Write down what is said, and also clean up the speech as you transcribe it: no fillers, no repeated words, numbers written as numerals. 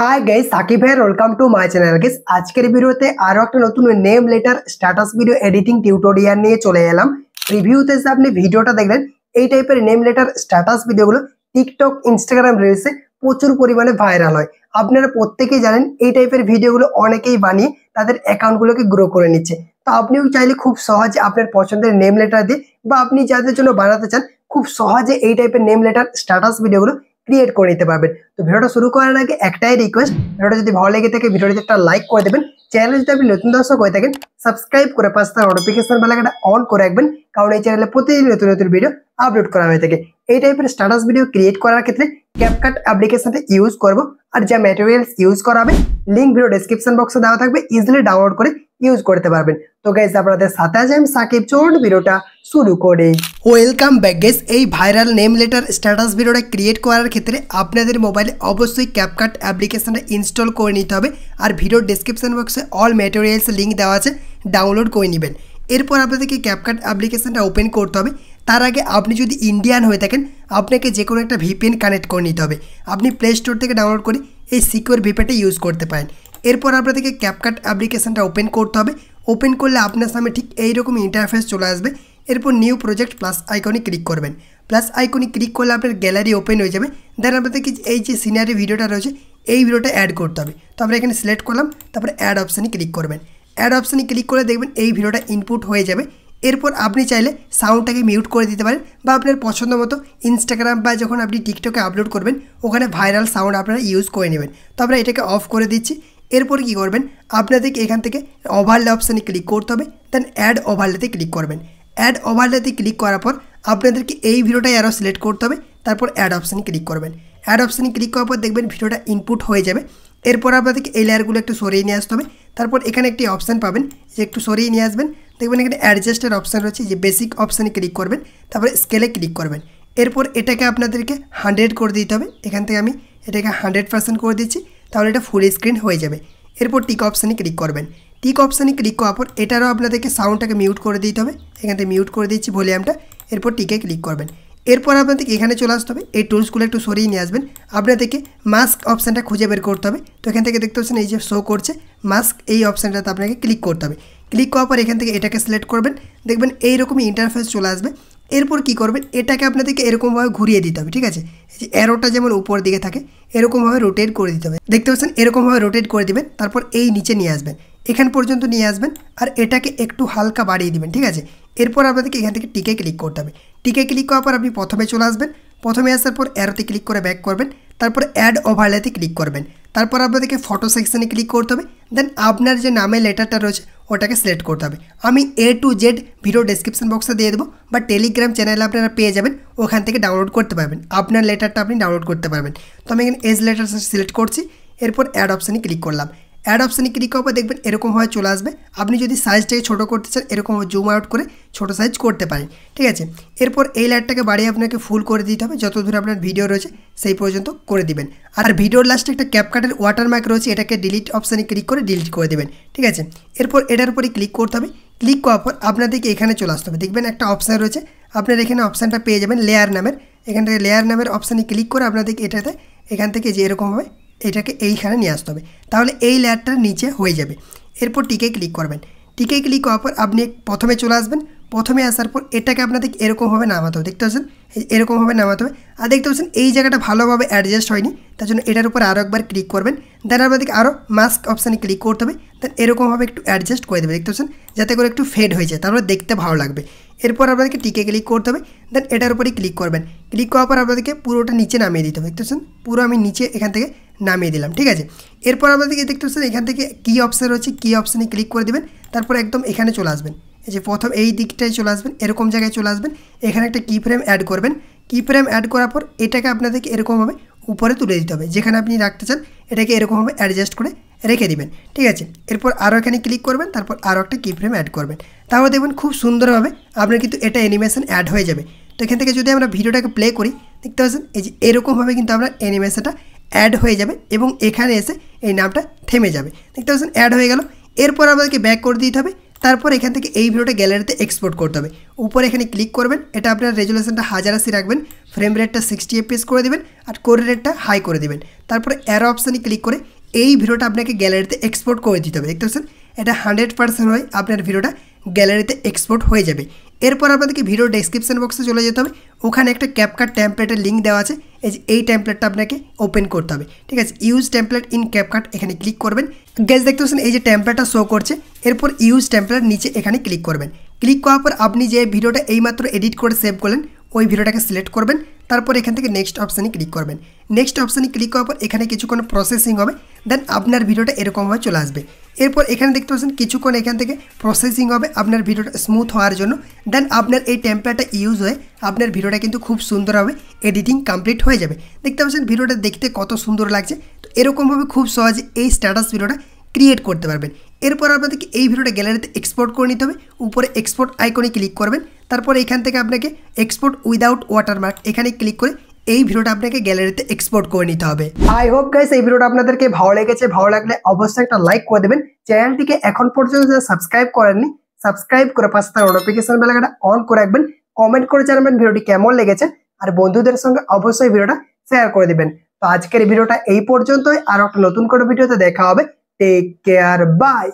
हाय guys Sakib है welcome to my channel guys আজকের ভিডিওতে আরো একটা নতুন name letter status video editing tutorial নিয়ে চলে এলাম। প্রিভিউতে যে আপনি ভিডিওটা দেখলেন এই টাইপের নেম লেটার স্ট্যাটাস ভিডিওগুলো টিকটক ইনস্টাগ্রাম রিলসে প্রচুর পরিমাণে ভাইরাল হয়। আপনারা প্রত্যেকেই জানেন এই টাইপের ভিডিওগুলো অনেকেই বানিয়ে তাদের অ্যাকাউন্টগুলোকে গ্রো করে নিচ্ছে। তো আপনিও চাইলে খুব সহজে আপনার পছন্দের নেম লেটার দিয়ে বা আপনি যাদের জন্য বানাতে চান খুব সহজে এই টাইপের নেম লেটার স্ট্যাটাস ভিডিওগুলো ক্রিয়েট করে নিতে পারবেন। তো ভিডিওটা শুরু করার আগে একটাই রিকোয়েস্ট, ভিডিওটা যদি ভালো লেগে থাকে ভিডিওটিতে একটা লাইক করে দেবেন, চ্যানেলে যদি আপনি নতুন দর্শক হয়ে থাকেন সাবস্ক্রাইব করে পাশে থাকা নোটিফিকেশন বেল আইকনটা অন করে রাখবেন, কারণ এই চ্যানেলে প্রতিদিন নতুন নতুন ভিডিও আপলোড করা হয়ে থাকে। এই টাইপের স্ট্যাটাস ভিডিও ক্রিয়েট করার ক্ষেত্রে ক্যাপকাট অ্যাপ্লিকেশনটা ইউজ করব, আর যা ম্যাটেরিয়ালস ইউজ করা হবে লিংক ভিডিও ডেসক্রিপশন বক্সে দেওয়া থাকবে, ইজিলি ডাউনলোড করে ইউজ করতে পারবেন। তো গাইস আপনাদের সাথে আছি আমি সাকিব, চলুন ভিডিওটা শুরু করি। Welcome back guys. এই ভাইরাল নেম লেটার স্ট্যাটাস ভিডিওটা ক্রিয়েট করার ক্ষেত্রে আপনাদের মোবাইলে অবশ্যই ক্যাপকাট অ্যাপ্লিকেশনটা ইনস্টল করে নিতে হবে, আর ভিডিও ডেসক্রিপশন বক্সে অল ম্যাটেরিয়ালস লিঙ্ক দেওয়া আছে, ডাউনলোড করে নেবেন। এরপর আপনাদেরকে ক্যাপকাট অ্যাপ্লিকেশনটা ওপেন করতে হবে। তার আগে আপনি যদি ইন্ডিয়ান হয়ে থাকেন আপনাকে যে কোনো একটা ভিপিএন কানেক্ট করে নিতে হবে। আপনি প্লে স্টোর থেকে ডাউনলোড করে এই সিকিউর ভিপিএনটা ইউজ করতে পারেন। এরপর আপনাদেরকে ক্যাপকাট অ্যাপ্লিকেশনটা ওপেন করতে হবে। ওপেন করলে আপনার সামনে ঠিক এইরকম ইন্টারফেস চলে আসবে। এরপর নিউ প্রজেক্ট প্লাস আইকনে ক্লিক করবেন। প্লাস আইকনে ক্লিক করলে আপনার গ্যালারি ওপেন হয়ে যাবে। দেন আপনাদেরকে এই যে সিনারি ভিডিওটা রয়েছে এই ভিডিওটা অ্যাড করতে হবে। তো আমরা এখানে সিলেক্ট করলাম, তারপরে অ্যাড অপশানে ক্লিক করবেন। অ্যাড অপশানে ক্লিক করে দেখবেন এই ভিডিওটা ইনপুট হয়ে যাবে। এরপর আপনি চাইলে সাউন্ডটাকে মিউট করে দিতে পারেন, বা আপনার পছন্দ মতো ইনস্টাগ্রাম বা যখন আপনি টিকটকে আপলোড করবেন ওখানে ভাইরাল সাউন্ড আপনারা ইউজ করে নেবেন। তো আমরা এটাকে অফ করে দিচ্ছি। এরপর কী করবেন, আপনাদেরকে এখান থেকে ওভারলে অপশানে ক্লিক করতে হবে। দেন অ্যাড ওভারলেতে ক্লিক করবেন। অ্যাড ওভারলেতে ক্লিক করার পর আপনাদেরকে এই ভিডিওটাই আরও সিলেক্ট করতে হবে, তারপর অ্যাড অপশানে ক্লিক করবেন। অ্যাড অপশানে ক্লিক করার পর দেখবেন ভিডিওটা ইনপুট হয়ে যাবে। এরপর আপনাদেরকে এই লেয়ারগুলো একটু সরিয়ে নিয়ে আসতে হবে। তারপর এখানে একটি অপশান পাবেন যে একটু সরিয়ে নিয়ে আসবেন, দেখবেন এখানে অ্যাডজাস্টের অপশান রয়েছে, যে বেসিক অপশানে ক্লিক করবেন, তারপরে স্কেলে ক্লিক করবেন। এরপর এটাকে আপনাদেরকে 100 করে দিতে হবে। এখান থেকে আমি এটাকে 100% করে দিচ্ছি, তাহলে এটা ফুল স্ক্রিন হয়ে যাবে। এরপর টিক অপশানে ক্লিক করবেন। টিক অপশানে ক্লিক করার পর এটারও আপনাদেরকে সাউন্ডটাকে মিউট করে দিতে হবে। এখান থেকে মিউট করে দিচ্ছি ভলিউমটা। এরপর টিকে ক্লিক করবেন। এরপর আপনাদেরকে এখানে চলে আসতে হবে, এই টুলসগুলো একটু সরিয়ে নিয়ে আসবেন। আপনাদেরকে মাস্ক অপশানটা খুঁজে বের করতে হবে। তো এখান থেকে দেখতে পাচ্ছেন এই যে শো করছে মাস্ক, এই অপশানটাতে আপনাকে ক্লিক করতে হবে। ক্লিক করার পর এখান থেকে এটাকে সিলেক্ট করবেন, দেখবেন এইরকমই ইন্টারফেস চলে আসবে। এরপর কী করবেন, এটাকে আপনাদেরকে এরকমভাবে ঘুরিয়ে দিতে হবে, ঠিক আছে। এই যে অ্যারোটা যেমন উপর দিকে থাকে এরকমভাবে রোটেট করে দিতে হবে। দেখতে পাচ্ছেন এরকমভাবে রোটেট করে দিবেন, তারপর এই নিচে নিয়ে আসবেন, এখান পর্যন্ত নিয়ে আসবেন, আর এটাকে একটু হালকা বাড়িয়ে দিবেন, ঠিক আছে। এরপর আপনাদেরকে এখান থেকে টিকে ক্লিক করতে হবে। টিকে ক্লিক করার পর আপনি প্রথমে চলে আসবেন। প্রথমে আসার পর অ্যারোতে ক্লিক করে ব্যাক করবেন, তারপর অ্যাড ওভারলেতে ক্লিক করবেন। তারপর আপনাদেরকে ফটো সেকশানে ক্লিক করতে হবে। দেন আপনার যে নামের লেটারটা রয়েছে ওটাকে সিলেক্ট করতে হবে। আমি A to Z video description বক্সে দিয়ে দেবো, বা টেলিগ্রাম চ্যানেলে আপনারা পেয়ে যাবেন, ওখান থেকে ডাউনলোড করতে পারবেন। আপনার লেটারটা আপনি ডাউনলোড করতে পারবেন। তো আমি এখানে এজ লেটার সিলেক্ট করছি। এরপর অ্যাড অপশানে ক্লিক করলাম। অ্যাড অপশানে ক্লিক করার পর দেখবেন এরকমভাবে চলে আসবে। আপনি যদি সাইজটাকে ছোটো করতে চান এরকমভাবে জুম আউট করে ছোটো সাইজ করতে পারেন, ঠিক আছে। এরপর এই লাইটটাকে বাড়িয়ে আপনাকে ফুল করে দিতে হবে, যত দূর আপনার ভিডিও রয়েছে সেই পর্যন্ত করে দিবেন। আর ভিডিওর লাস্টে একটা ক্যাপকাটের ওয়াটারমার্ক রয়েছে, এটাকে ডিলিট অপশানে ক্লিক করে ডিলিট করে দেবেন, ঠিক আছে। এরপর এটার উপরে ক্লিক করতে হবে। ক্লিক করার পর আপনাদেরকে এখানে চলে আসতে হবে। দেখবেন একটা অপশান রয়েছে, আপনার এখানে অপশানটা পেয়ে যাবেন লেয়ার নামের। এখান থেকে লেয়ার নামের অপশানে ক্লিক করে আপনাদেরকে এটাতে এখান থেকে যে এরকমভাবে এটাকে এইখানে নিয়ে আসতে হবে, তাহলে এই লেয়ারটার নিচে হয়ে যাবে। এরপর টিকে ক্লিক করবেন। টিকে ক্লিক করার পর আপনি প্রথমে চলে আসবেন। প্রথমে আসার পর এটাকে আপনাদের এরকমভাবে নামাতে হবে, দেখতে পাচ্ছেন এরকমভাবে নামাতে হবে। আর দেখতে পাচ্ছেন এই জায়গাটা ভালোভাবে অ্যাডজাস্ট হয়নি, তার জন্য এটার উপর আরও একবার ক্লিক করবেন। দেন আপনাদেরকে আরও মাস্ক অপশানে ক্লিক করতে হবে। দেন এরকমভাবে একটু অ্যাডজাস্ট করে দেবে, দেখতে পাচ্ছেন, যাতে করে একটু ফেড হয়ে যায়, তারপরে দেখতে ভালো লাগবে। এরপর আপনাদেরকে টিকে ক্লিক করতে হবে। দেন এটার উপরেই ক্লিক করবেন। ক্লিক করার পর আপনাদেরকে পুরোটা নিচে নামিয়ে দিতে হবে, দেখতে পাচ্ছেন, পুরো আমি নিচে এখান থেকে নামিয়ে দিলাম, ঠিক আছে। এরপর আপনাদেরকে দেখতে পাচ্ছেন এখান থেকে কি অপশান রয়েছে, কি অপশানে ক্লিক করে দেবেন। তারপর একদম এখানে চলে আসবেন, এই যে প্রথম এই দিকটায় চলে আসবেন, এরকম জায়গায় চলে আসবেন। এখানে একটা কি ফ্রেম অ্যাড করবেন। কি ফ্রেম অ্যাড করার পর এটাকে আপনাদেরকে এরকমভাবে উপরে তুলে দিতে হবে, যেখানে আপনি রাখতে চান এটাকে এরকমভাবে অ্যাডজাস্ট করে রেখে দিবেন, ঠিক আছে। এরপর আরও এখানে ক্লিক করবেন, তারপর আরও একটা কি ফ্রেম অ্যাড করবেন। তাহলে দেখবেন খুব সুন্দরভাবে আপনার কিন্তু এটা অ্যানিমেশন অ্যাড হয়ে যাবে। তো এখান থেকে যদি আমরা ভিডিওটাকে প্লে করি দেখতে পাচ্ছেন এই যে এরকমভাবে কিন্তু আপনার অ্যানিমেশনটা অ্যাড হয়ে যাবে, এবং এখানে এসে এই নামটা থেমে যাবে, দেখতে পাচ্ছেন অ্যাড হয়ে গেল। এরপর আমাদেরকে ব্যাক করে দিতে হবে। তারপর এখান থেকে এই ভিডিওটা গ্যালারিতে এক্সপোর্ট করতে হবে। উপরে এখানে ক্লিক করবেন, এটা আপনার রেজুলেশনটা 1080 রাখবেন, ফ্রেম রেটটা 60 fps করে দেবেন আর কোর রেটটা হাই করে দেবেন। তারপরে অ্যারো অপশানে ক্লিক করে এই ভিডিওটা আপনাকে গ্যালারিতে এক্সপোর্ট করে দিতে হবে। দেখতে পাচ্ছেন এটা 100% হয় আপনার ভিডিওটা গ্যালারিতে এক্সপোর্ট হয়ে যাবে। এরপর আপনাদেরকে ভিডিও ডেসক্রিপশন বক্সে চলে যেতে হবে, ওখানে একটা ক্যাপকাট টেমপ্লেটের লিঙ্ক দেওয়া আছে, এই টেমপ্লেটটা আপনাকে ওপেন করতে হবে। ঠিক আছে, ইউজ টেমপ্লেট ইন ক্যাপকাট এখানে ক্লিক করবেন। গ্যাস দেখতে পাচ্ছেন এই যে টেমপ্লেটটা শো করছে, এরপর ইউজ টেমপ্লেট নিচে এখানে ক্লিক করবেন। ক্লিক করার পর আপনি যে ভিডিওটা এইমাত্র এডিট করে সেভ করলেন ওই ভিডিওটাকে সিলেক্ট করবেন। তারপর এখান থেকে নেক্সট অপশানে ক্লিক করবেন। নেক্সট অপশানে ক্লিক করার পর এখানে কিছুক্ষণ প্রসেসিং হবে, দেন আপনার ভিডিওটা এরকমভাবে চলে আসবে। এরপর এখানে দেখতে পাচ্ছেন কিছুক্ষণ এখান থেকে প্রসেসিং হবে আপনার ভিডিওটা স্মুথ হওয়ার জন্য, দেন আপনার এই টেমপ্লেটটা ইউজ হয়ে আপনার ভিডিওটা কিন্তু খুব সুন্দরভাবে এডিটিং কমপ্লিট হয়ে যাবে। দেখতে পাচ্ছেন ভিডিওটা দেখতে কত সুন্দর লাগছে। তো এরকমভাবে খুব সহজে এই স্ট্যাটাস ভিডিওটা ক্রিয়েট করতে পারবেন। এরপর আপনাদেরকে এই ভিডিওটা গ্যালারিতে এক্সপোর্ট করে নিতে হবে। উপরে এক্সপোর্ট আইকনে ক্লিক করবেন, তারপর এখান থেকে আপনাকে এক্সপোর্ট উইদাউট ওয়াটারমার্ক এখানে ক্লিক করে এই ভিডিওটা আপনাকে গ্যালারিতে এক্সপোর্ট করে নিতে হবে। আই হোপ গাইস এই ভিডিওটা আপনাদেরকে ভালো লেগেছে। ভালো লাগলে অবশ্যই একটা লাইক করে দেবেন। চ্যানেলটিকে এখন পর্যন্ত যারা সাবস্ক্রাইব করেননি সাবস্ক্রাইব করে পাশে থাকা নোটিফিকেশন বেলটা অন করে রাখবেন। কমেন্ট করে জানাবেন ভিডিওটি কেমন লেগেছে আর বন্ধুদের সঙ্গে অবশ্যই ভিডিওটা শেয়ার করে দিবেন। তো আজকের ভিডিওটা এই পর্যন্তই, আর একটা নতুন করে ভিডিওতে দেখা হবে। Take care, by.